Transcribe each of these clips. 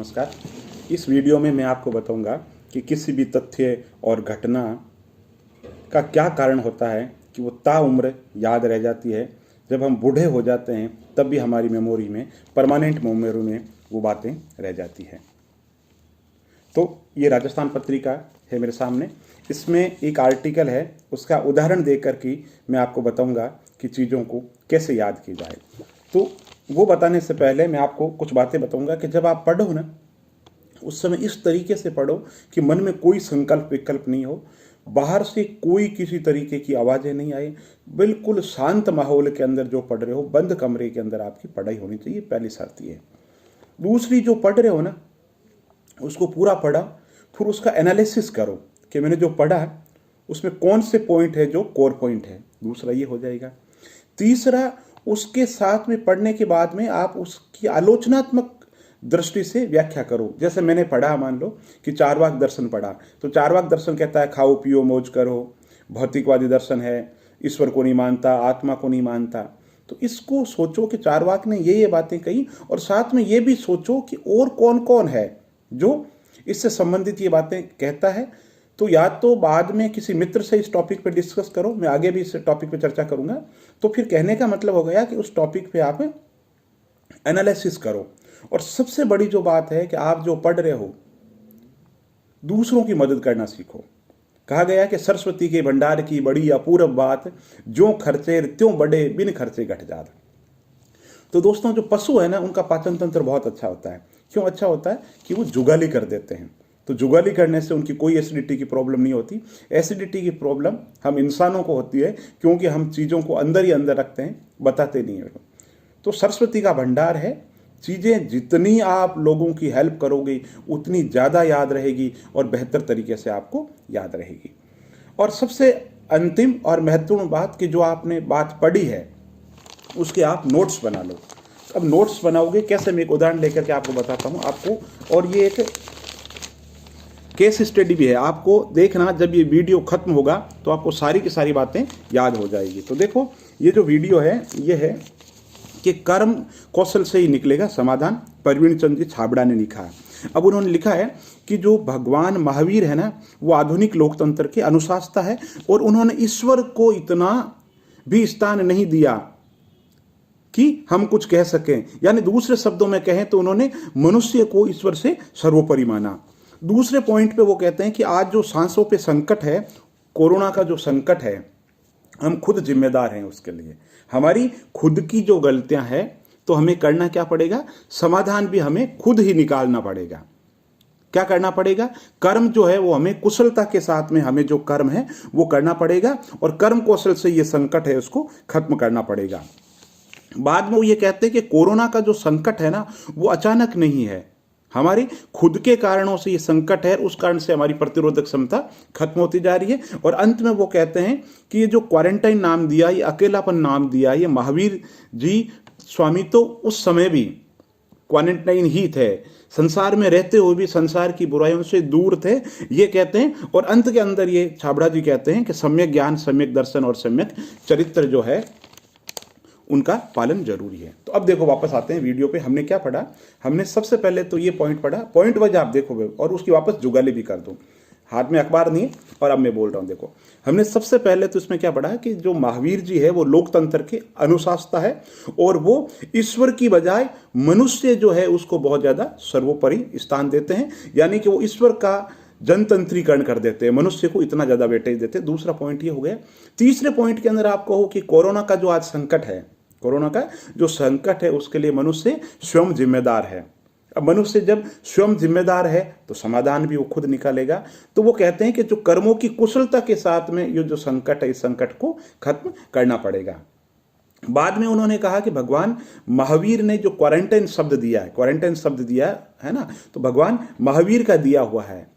नमस्कार। इस वीडियो में मैं आपको बताऊंगा कि किसी भी तथ्य और घटना का क्या कारण होता है कि वो ताउम्र याद रह जाती है। जब हम बूढ़े हो जाते हैं तब भी हमारी मेमोरी में, परमानेंट मेमोरी में वो बातें रह जाती हैं। तो ये राजस्थान पत्रिका है मेरे सामने। इसमें एक आर्टिकल है, उसका उदाहरण देकर के मैं आपको बताऊंगा कि चीज़ों को कैसे याद की जाए। तो वो बताने से पहले मैं आपको कुछ बातें बताऊंगा कि जब आप पढ़ो ना, उस समय इस तरीके से पढ़ो कि मन में कोई संकल्प विकल्प नहीं हो, बाहर से कोई किसी तरीके की आवाज़ें नहीं आए, बिल्कुल शांत माहौल के अंदर जो पढ़ रहे हो, बंद कमरे के अंदर आपकी पढ़ाई होनी चाहिए। पहली शर्त ये है। दूसरी, जो पढ़ रहे हो ना, उसको पूरा पढ़ा, फिर उसका एनालिसिस करो कि मैंने जो पढ़ा उसमें कौन से पॉइंट है जो कोर पॉइंट है। दूसरा ये हो जाएगा। तीसरा, उसके साथ में पढ़ने के बाद में आप उसकी आलोचनात्मक दृष्टि से व्याख्या करो। जैसे मैंने पढ़ा, मान लो कि चारवाक दर्शन पढ़ा, तो चारवाक दर्शन कहता है खाओ पियो मौज करो, भौतिकवादी दर्शन है, ईश्वर को नहीं मानता, आत्मा को नहीं मानता। तो इसको सोचो कि चारवाक ने ये बातें कही, और साथ में ये भी सोचो कि और कौन कौन है जो इससे संबंधित ये बातें कहता है। तो या तो बाद में किसी मित्र से इस टॉपिक पे डिस्कस करो, मैं आगे भी इस टॉपिक पे चर्चा करूंगा। तो फिर कहने का मतलब हो गया कि उस टॉपिक पे आप एनालिसिस करो। और सबसे बड़ी जो बात है कि आप जो पढ़ रहे हो, दूसरों की मदद करना सीखो। कहा गया कि सरस्वती के भंडार की बड़ी अपूर्व बात, जो खर्चे त्यों बड़े बिन खर्चे घट जात। तो दोस्तों, जो पशु है ना, उनका पाचन तंत्र बहुत अच्छा होता है। क्यों अच्छा होता है? कि वो जुगाली कर देते हैं। तो जुगाली करने से उनकी कोई एसिडिटी की प्रॉब्लम नहीं होती। एसिडिटी की प्रॉब्लम हम इंसानों को होती है, क्योंकि हम चीज़ों को अंदर ही अंदर रखते हैं, बताते नहीं हैं। तो सरस्वती का भंडार है। चीज़ें जितनी आप लोगों की हेल्प करोगे उतनी ज़्यादा याद रहेगी और बेहतर तरीके से आपको याद रहेगी। और सबसे अंतिम और महत्वपूर्ण बात कि जो आपने बात पढ़ी है उसके आप नोट्स बना लो। अब नोट्स बनाओगे कैसे, मैं एक उदाहरण लेकर के आपको बताता हूँ आपको। और ये एक केस स्टडी भी है, आपको देखना। जब ये वीडियो खत्म होगा तो आपको सारी की सारी बातें याद हो जाएगी। तो देखो, ये जो वीडियो है ये है कि कर्म कौशल से ही निकलेगा समाधान, परवीन चंद्र जी छाबड़ा ने लिखा है। अब उन्होंने लिखा है कि जो भगवान महावीर है ना, वो आधुनिक लोकतंत्र के अनुशासता है, और उन्होंने ईश्वर को इतना भी स्थान नहीं दिया कि हम कुछ कह सकें। यानी दूसरे शब्दों में कहें तो उन्होंने मनुष्य को ईश्वर से सर्वोपरि माना। दूसरे पॉइंट पे वो कहते हैं कि आज जो सांसों पे संकट है, कोरोना का जो संकट है, हम खुद जिम्मेदार हैं उसके लिए। हमारी खुद की जो गलतियां हैं, तो हमें करना क्या पड़ेगा? समाधान भी हमें खुद ही निकालना पड़ेगा। क्या करना पड़ेगा? कर्म जो है वो हमें कुशलता के साथ में, हमें जो कर्म है वो करना पड़ेगा, और कर्म कौशल से ये संकट है उसको खत्म करना पड़ेगा। बाद में वो ये कहते हैं कि कोरोना का जो संकट है ना, वो अचानक नहीं है, हमारी खुद के कारणों से ये संकट है, उस कारण से हमारी प्रतिरोधक क्षमता खत्म होती जा रही है। और अंत में वो कहते हैं कि ये जो क्वारंटाइन नाम दिया, ये अकेलापन नाम दिया, ये महावीर जी स्वामी तो उस समय भी क्वारंटाइन ही थे, संसार में रहते हुए भी संसार की बुराइयों से दूर थे, ये कहते हैं। और अंत के अंदर ये छाबड़ा जी कहते हैं कि सम्यक ज्ञान, सम्यक दर्शन और सम्यक चरित्र जो है उनका पालन जरूरी है। तो अब देखो, वापस आते हैं वीडियो पे। हमने क्या पढ़ा? हमने सबसे पहले तो ये पॉइंट पढ़ा, पॉइंट वाइज आप देखो, और उसकी वापस जुगाली भी कर दो। हाथ में अखबार नहीं है और अब मैं बोल रहा हूं। देखो, हमने सबसे पहले तो इसमें क्या पढ़ा कि जो महावीर जी है वो लोकतंत्र के अनुशासता है, और वो ईश्वर की बजाय मनुष्य जो है उसको बहुत ज्यादा सर्वोपरि स्थान देते हैं। यानी कि वो ईश्वर का जनतंत्रीकरण कर देते हैं, मनुष्य को इतना ज्यादा वेटेज देते हैं। दूसरा पॉइंट ये हो गया। तीसरे पॉइंट के अंदर आप कहो कि कोरोना का जो आज संकट है, कोरोना का जो संकट है उसके लिए मनुष्य स्वयं जिम्मेदार है। अब मनुष्य जब स्वयं जिम्मेदार है तो समाधान भी वो खुद निकालेगा। तो वो कहते हैं कि जो कर्मों की कुशलता के साथ में ये जो संकट है, इस संकट को खत्म करना पड़ेगा। बाद में उन्होंने कहा कि भगवान महावीर ने जो क्वारंटाइन शब्द दिया है, क्वारंटाइन शब्द दिया है ना, तो भगवान महावीर का दिया हुआ है।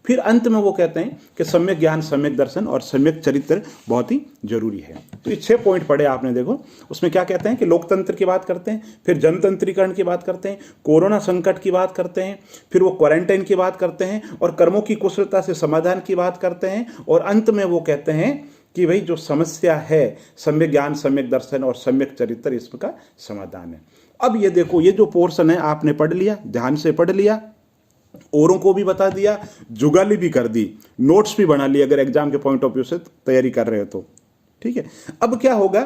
फिर अंत में वो कहते हैं कि सम्यक ज्ञान, सम्यक दर्शन और सम्यक चरित्र बहुत ही जरूरी है। तो ये 6 पॉइंट पढ़े आपने। देखो, उसमें क्या कहते हैं कि लोकतंत्र की बात करते हैं, फिर जनतंत्रीकरण की बात करते हैं, कोरोना संकट की बात करते हैं, फिर वो क्वारंटाइन की बात करते हैं, और कर्मों की कुशलता से समाधान की बात करते हैं, और अंत में वो कहते हैं कि भाई जो समस्या है, सम्यक ज्ञान, सम्यक दर्शन और सम्यक चरित्र, इसका समाधान है। अब ये देखो, ये जो पोर्शन है आपने पढ़ लिया, ध्यान से पढ़ लिया, औरों को भी बता दिया, जुगाली भी कर दी, नोट्स भी बना लिए अगर एग्जाम के पॉइंट ऑफ व्यू से तैयारी कर रहे हो तो। ठीक है, अब क्या होगा,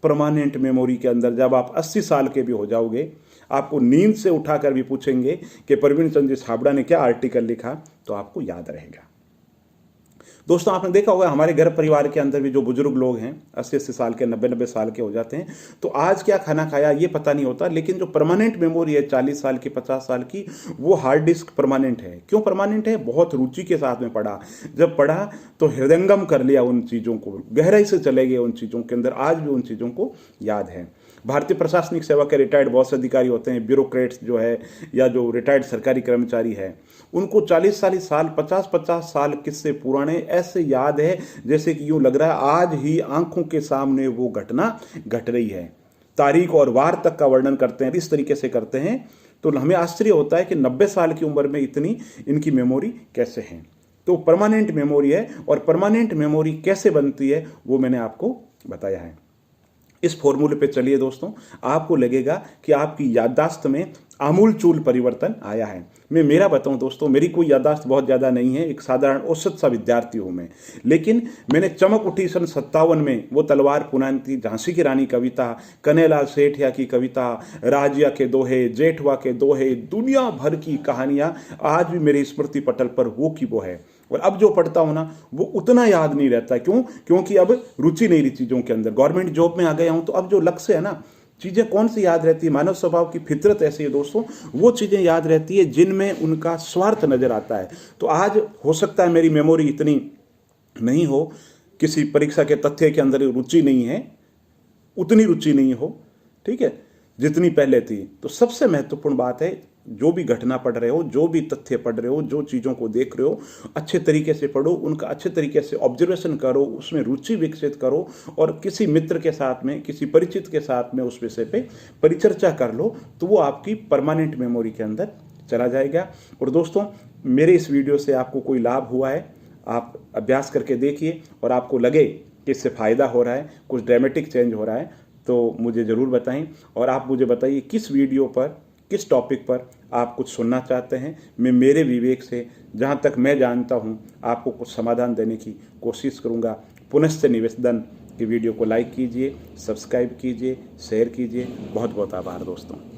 परमानेंट मेमोरी के अंदर जब आप 80 साल के भी हो जाओगे, आपको नींद से उठाकर भी पूछेंगे कि प्रवीण चंद्र छाबड़ा ने क्या आर्टिकल लिखा, तो आपको याद रहेगा। दोस्तों, आपने देखा होगा हमारे घर परिवार के अंदर भी जो बुजुर्ग लोग हैं, 80-80 साल के, 90-90 साल के हो जाते हैं, तो आज क्या खाना खाया ये पता नहीं होता, लेकिन जो परमानेंट मेमोरी है 40 साल की, 50 साल की, वो हार्ड डिस्क परमानेंट है। क्यों परमानेंट है? बहुत रुचि के साथ में पढ़ा, जब पढ़ा तो हृदयंगम कर लिया उन चीज़ों को, गहराई से चले गए उन चीज़ों के अंदर, आज भी उन चीज़ों को याद है। भारतीय प्रशासनिक सेवा के रिटायर्ड बहुत से अधिकारी होते हैं, ब्यूरोक्रेट्स जो है, या जो रिटायर्ड सरकारी कर्मचारी है, उनको 40-40 साल, 50-50 साल किस्से पुराने ऐसे याद है जैसे कि यूं लग रहा है आज ही आंखों के सामने वो घटना घट रही है। तारीख और वार तक का वर्णन करते हैं, इस तरीके से करते हैं, तो हमें आश्चर्य होता है कि 90 साल की उम्र में इतनी इनकी मेमोरी कैसे है। तो परमानेंट मेमोरी है, और परमानेंट मेमोरी कैसे बनती है वो मैंने आपको बताया है। इस फॉर्मूले पे चलिए दोस्तों, आपको लगेगा कि आपकी याददाश्त में आमूलचूल परिवर्तन आया है। मैं मेरा बताऊं दोस्तों, मेरी कोई याददाश्त बहुत ज़्यादा नहीं है, एक साधारण औसत सा विद्यार्थी हूं मैं, लेकिन मैंने चमक उठी सन 57 में वो तलवार पुरानी थी, झांसी की रानी कविता, कन्हैयालाल सेठिया की कविता, राजिया के दोहे, जेठवा के दोहे, दुनिया भर की कहानियां आज भी मेरे स्मृति पटल पर वो की वो है। और अब जो पढ़ता हूं ना, वो उतना याद नहीं रहता। क्यों? क्योंकि अब रुचि नहीं रही चीज़ों के अंदर, गवर्नमेंट जॉब में आ गया हूं, तो अब जो लक्ष्य है ना, चीज़ें कौन सी याद रहती है? मानव स्वभाव की फितरत ऐसी है दोस्तों, वो चीज़ें याद रहती है जिनमें उनका स्वार्थ नजर आता है। तो आज हो सकता है मेरी मेमोरी इतनी नहीं हो, किसी परीक्षा के तथ्य के अंदर रुचि नहीं है, उतनी रुचि नहीं हो, ठीक है, जितनी पहले थी। तो सबसे महत्वपूर्ण बात है, जो भी घटना पढ़ रहे हो, जो भी तथ्य पढ़ रहे हो, जो चीज़ों को देख रहे हो, अच्छे तरीके से पढ़ो, उनका अच्छे तरीके से ऑब्जर्वेशन करो, उसमें रुचि विकसित करो, और किसी मित्र के साथ में, किसी परिचित के साथ में उस विषय पे परिचर्चा कर लो, तो वो आपकी परमानेंट मेमोरी के अंदर चला जाएगा। और दोस्तों, मेरे इस वीडियो से आपको कोई लाभ हुआ है, आप अभ्यास करके देखिए, और आपको लगे कि इससे फ़ायदा हो रहा है, कुछ ड्रामेटिक चेंज हो रहा है, तो मुझे ज़रूर बताएं। और आप मुझे बताइए किस वीडियो पर, किस टॉपिक पर आप कुछ सुनना चाहते हैं। मैं मेरे विवेक से, जहाँ तक मैं जानता हूँ, आपको कुछ समाधान देने की कोशिश करूँगा। पुनश्च निवेदन कि वीडियो को लाइक कीजिए, सब्सक्राइब कीजिए, शेयर कीजिए। बहुत बहुत आभार दोस्तों।